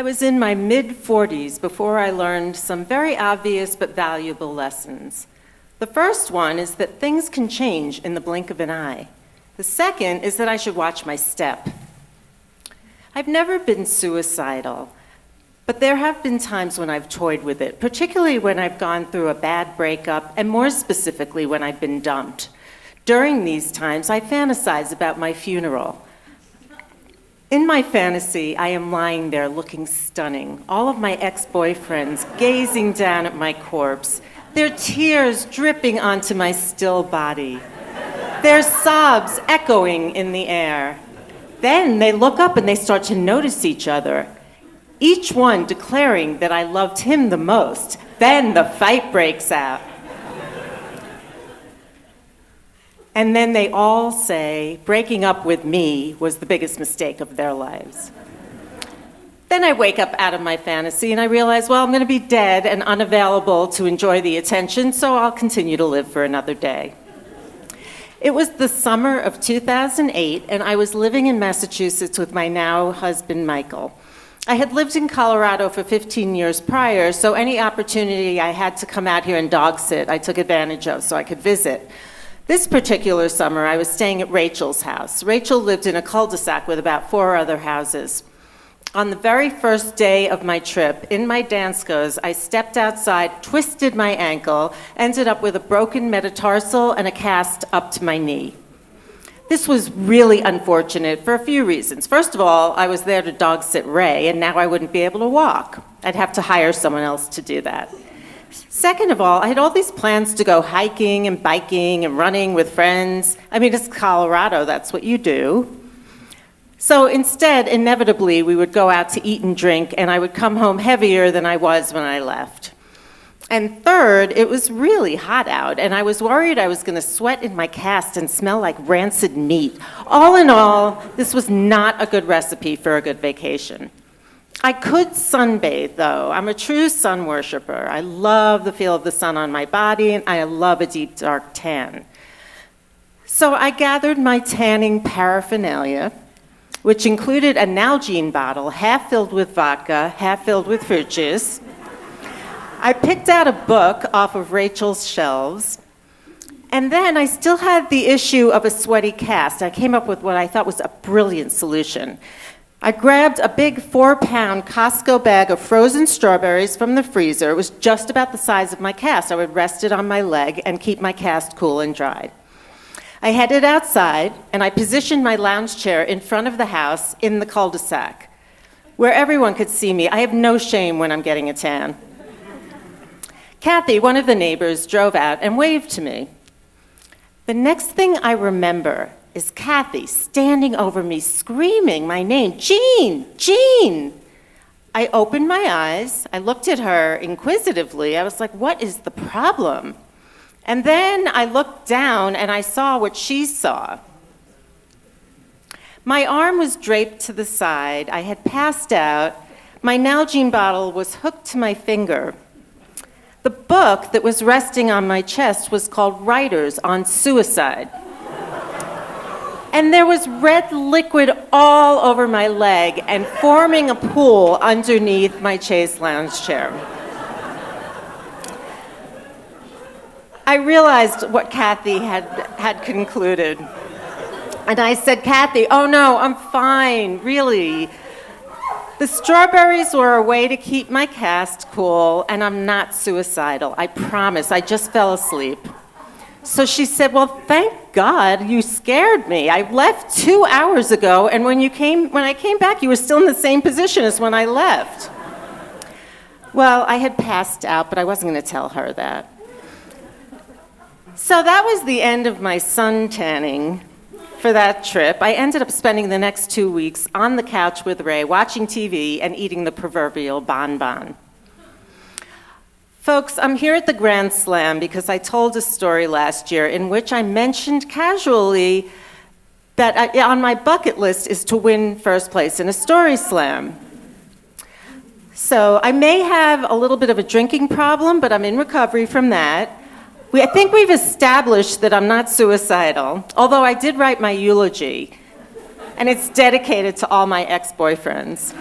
I was in my mid-40s before I learned some very obvious but valuable lessons. The first one is that things can change in the blink of an eye. The second is that I should watch my step. I've never been suicidal, but there have been times when I've toyed with it, particularly when I've gone through a bad breakup, and more specifically when I've been dumped. During these times, I fantasize about my funeral. In my fantasy, I am lying there looking stunning, all of my ex-boyfriends gazing down at my corpse, their tears dripping onto my still body, their sobs echoing in the air. Then they look up and they start to notice each other, each one declaring that I loved him the most. Then the fight breaks out. And then they all say breaking up with me was the biggest mistake of their lives. Then I wake up out of my fantasy and I realize, well, I'm going to be dead and unavailable to enjoy the attention, so I'll continue to live for another day. It was the summer of 2008, and I was living in Massachusetts with my now husband, Michael. I had lived in Colorado for 15 years prior, so any opportunity I had to come out here and dog sit, I took advantage of so I could visit. This particular summer, I was staying at Rachel's house. Rachel lived in a cul-de-sac with about 4 other houses. On the very first day of my trip, in my Danskos, I stepped outside, twisted my ankle, ended up with a broken metatarsal and a cast up to my knee. This was really unfortunate for a few reasons. First of all, I was there to dog sit Ray, and now I wouldn't be able to walk. I'd have to hire someone else to do that. Second of all, I had all these plans to go hiking and biking and running with friends. I mean, it's Colorado, that's what you do. So instead, inevitably, we would go out to eat and drink, and I would come home heavier than I was when I left. And third, it was really hot out, and I was worried I was going to sweat in my cast and smell like rancid meat. All in all, this was not a good recipe for a good vacation. I could sunbathe, though. I'm a true sun worshiper. I love the feel of the sun on my body, and I love a deep, dark tan. So I gathered my tanning paraphernalia, which included a Nalgene bottle, half filled with vodka, half filled with fruit juice. I picked out a book off of Rachel's shelves, and then I still had the issue of a sweaty cast. I came up with what I thought was a brilliant solution. I grabbed a big 4-pound Costco bag of frozen strawberries from the freezer. It was just about the size of my cast. I would rest it on my leg and keep my cast cool and dry. I headed outside, and I positioned my lounge chair in front of the house in the cul-de-sac, where everyone could see me. I have no shame when I'm getting a tan. Kathy, one of the neighbors, drove out and waved to me. The next thing I remember is Kathy standing over me, screaming my name, Jean, Jean. I opened my eyes, I looked at her inquisitively. I was like, what is the problem? And then I looked down and I saw what she saw. My arm was draped to the side. I had passed out. My Nalgene bottle was hooked to my finger. The book that was resting on my chest was called Writers on Suicide. And there was red liquid all over my leg and forming a pool underneath my chaise lounge chair. I realized what Kathy had concluded. And I said, Kathy, oh no, I'm fine, really. The strawberries were a way to keep my cast cool, and I'm not suicidal, I promise. I just fell asleep. So she said, well, thank God you scared me. I left 2 hours ago, and when I came back, you were still in the same position as when I left. Well, I had passed out, but I wasn't going to tell her that. So that was the end of my sun tanning for that trip. I ended up spending the next 2 weeks on the couch with Ray, watching TV and eating the proverbial bonbon. Folks, I'm here at the Grand Slam because I told a story last year in which I mentioned casually that on my bucket list is to win first place in a story slam. So I may have a little bit of a drinking problem, but I'm in recovery from that. I think we've established that I'm not suicidal, although I did write my eulogy, and it's dedicated to all my ex-boyfriends.